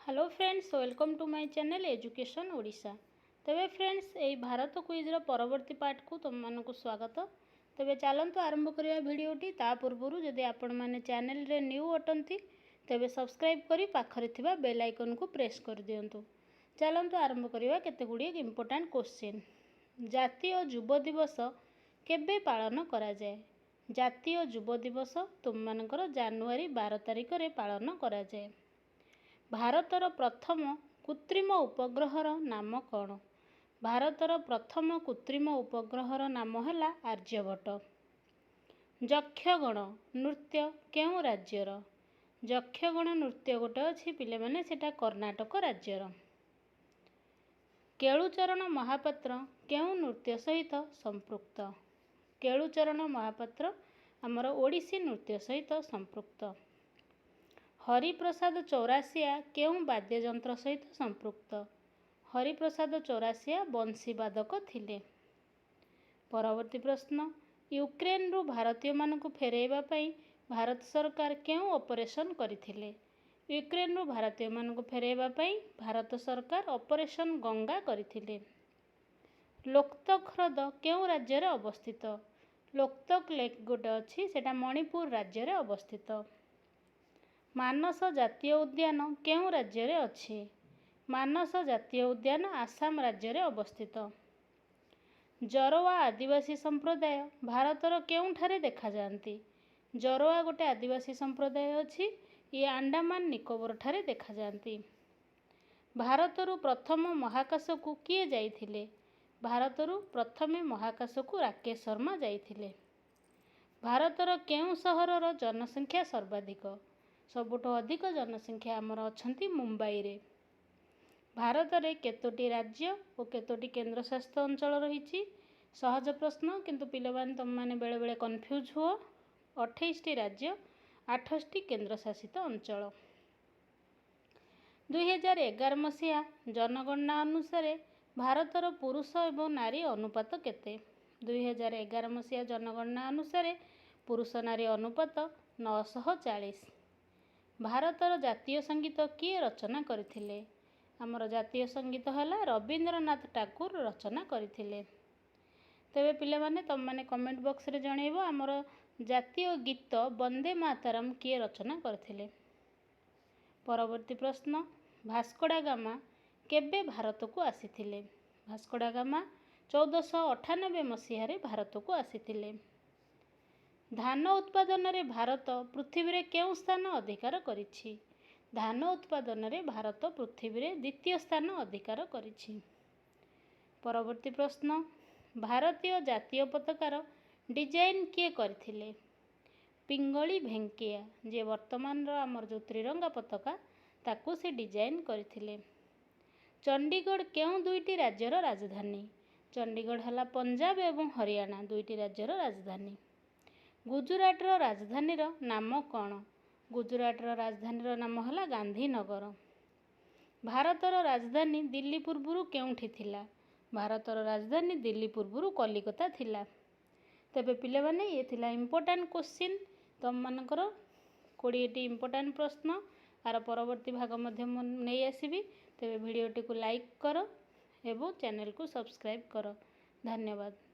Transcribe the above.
Hello friends, welcome to my channel education Odisha. तेबे friends यही भारत क्विज्र परवर्ती पार्ट को तुम मानक स्वागत। तेबे चलतु आरंभ करवा भिडटी। ता पूर्व जदि आपण मैंने चैनल रे न्यू अटंती तेबे सब्सक्राइब करी पाखरे थिबा बेल आइकन को प्रेस कर दियंतु। चलतु आरंभ करवा केते गुडी इंपोर्टेंट क्वेश्चन। जातीय युव दिवस केबे पालन करा जाए? जातीय युव दिवस तुम मानकर जनवरी 12 तारिख रे पालन करा जाए। भारतर प्रथम कृत्रिम उपग्रहर नाम कौन? भारतर प्रथम कृत्रिम उपग्रहर नाम है आर्यभट्ट। यक्षगण नृत्य केउं राज्यर? यक्षगण नृत्य गोटे अच्छी पिले माने सेटा कर्णाटक राज्यर। केलुचरण महापात्र केउं नृत्य सहित संपृक्त? केलुचरण महापात्र आमर ओडिसी नृत्य सहित संपृक्त। हरिप्रसाद चौरासिया केउं वाद्ययंत्र सहित संपृक्त? हरिप्रसाद चौरासिया बंशीवादक थिले। परवर्ती प्रश्न, यूक्रेन रु भारतीय मानकु फेराइबा पई भारत सरकार केउं ऑपरेशन करिथिले? यूक्रेन रु भारतीय मानकु फेराइबा पई भारत सरकार ऑपरेशन गंगा करिथिले। लोकतक ह्रद केउं राज्य रे अवस्थित? लोकतक लेक गोटे अछि सेटा मणिपुर राज्य रे अवस्थित। मानस जातीय उद्यान केउं राज्य रे अछि? मानस जातीय उद्यान आसाम राज्य रे अवस्थित। जरवा आदिवासी संप्रदाय भारतर केउंठारे देखा जाती? जरवा गोटे आदिवासी संप्रदाय अछि, ये अंडमान निकोबर ठारे देखा जाती। भारतरु प्रथम महाकाश को किए जाइथिले? भारतरु प्रथमे महाकाश को राकेश शर्मा जाइथिले। भारतर केउं सहरर जनसंख्या सर्वाधिक? सबुठो अधिक जनसंख्या आमर अछंती मुंबई रे। भारत रे केतोटी राज्य और केतोटी केंद्रशासित अंचल रही? सहज प्रश्न किंतु पिलेबान तुम माने बेले बेले कन्फ्यूज हुओ। 28टी राज्य 8टी केंद्रशासित अंचल। 2011 मसीहा जनगणना अनुसार भारतर पुरुष एवं नारी अनुपात केते? 2011 मसीहा जनगणना अनुसार पुरुष नारी अनुपात 940। भारतर जातीय संगीत किए रचना करथिले? आमर जातीय संगीत हला रवींद्रनाथ ठाकुर रचना करथिले। तेबे पिले माने तुम माने कमेंट बॉक्स रे जणेबो आमर जातीय गीत वंदे मातरम किए रचना करथिले। परवर्ती प्रश्न, भास्को डा गामा केबे भारत को आसीथिले? भास्को डा गामा 1498 मसीह रे भारत को आसीथिले। धान उत्पादन रे भारत पृथ्वी रे केउं स्थान अधिकार करिछि? धान उत्पादन रे भारत पृथ्वी रे द्वितीय स्थान अधिकार करिछि। परवर्ती प्रश्न, भारतीय जातीय पताकार डिजाइन किए करथिले? पिंगली भेंकिया, जे वर्तमान रो आमर जो त्रिरंगा पताका ताकू से डिजाइन करथिले। चंडीगढ़ केउं दुईटी राज्यर राजधानी? चंडीगढ़ हला पंजाब एवं हरियाणा दुईटी राज्यर राजधानी। गुजरात रो राजधानी रो नाम कौन? गुजरात रो राजधानी रो नाम हला गांधीनगर। भारत रो राजधानी दिल्ली पूर्वरु केउंठी थिला? भारत रो राजधानी दिल्ली पूर्वरु कलिकता थिला। तेबे पिले माने ये थिला इंपोर्टेंट क्वेश्चन तुम मानकर 20टी इंपोर्टेंट प्रश्न। आर परवर्ती भाग मध्य नहीं आसीबी। तेबे वीडियोटी को लाइक करो एवं चैनल को सब्सक्राइब करो। धन्यवाद।